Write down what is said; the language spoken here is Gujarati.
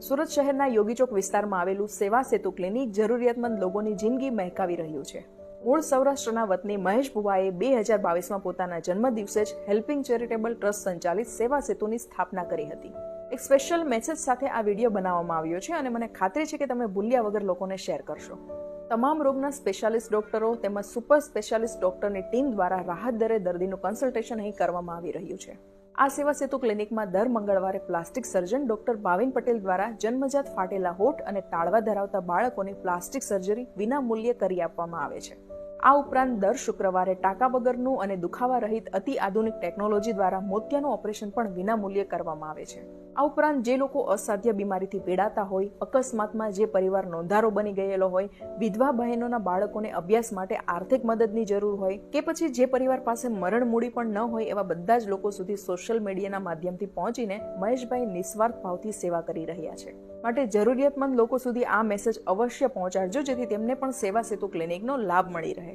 સુરત શહેરના યોગીચોક વિસ્તારમાં આવેલું સેવા સેતુ ક્લિનિક જરૂરિયાતમંદ લોકોની જિંદગી મહેકાવી રહ્યું છે. મૂળ સૌરાષ્ટ્રના વતની મહેશ ભુવાએ 2022માં પોતાના જન્મદિવસે જ હેલ્પિંગ ચેરિટેબલ ટ્રસ્ટ સંચાલિત સેવા સેતુની સ્થાપના કરી હતી. એક સ્પેશિયલ મેસેજ સાથે આ વિડીયો બનાવવામાં આવ્યો છે અને મને ખાતરી છે કે તમે ભૂલ્યા વગર લોકોને શેર કરશો. તમામ રોગના સ્પેશિયાલિસ્ટ ડોક્ટરો તેમજ સુપર સ્પેશિયાલિસ્ટ ડોક્ટરની ટીમ દ્વારા રાહત દરે દર્દીનું કન્સલ્ટેશન અહીં કરવામાં આવી રહ્યું છે. આ સેવા સેતુ ક્લિનિકમાં દર મંગળવારે plastic surgeon doctor Bhavin Patel દ્વારા જન્મજાત ફાટેલા હોઠ અને તાળવા ધરાવતા બાળકોની પ્લાસ્ટિક સર્જરી વિના મૂલ્યે કરી આપવામાં આવે છે. આ ઉપરાંત દર શુક્રવારે ટાંકા વગરનું અને દુખાવા રહિત અતિ આધુનિક ટેકનોલોજી દ્વારા મોતિયાનું ઓપરેશન પણ વિના મૂલ્યે કરવામાં આવે છે. આ ઉપરાંત જે લોકો અસાધ્ય બીમારીથી પીડાતા હોય, અકસ્માતમાં જે પરિવાર નોંધારો બની ગયેલો હોય, વિધવા બહેનોના બાળકોને અભ્યાસ માટે આર્થિક મદદની જરૂર હોય કે પછી જે પરિવાર પાસે મરણ મૂડી પણ ન હોય એવા બધા જ લોકો સુધી સોશિયલ મીડિયાના માધ્યમથી પહોંચીને મહેશભાઈ નિસ્વાર્થ ભાવથી સેવા કરી રહ્યા છે. માટે જરૂરિયાતમંદ લોકો સુધી આ મેસેજ અવશ્ય પહોંચાડજો જેથી તેમને પણ સેવા સેતુ ક્લિનિકનો લાભ મળી રહે.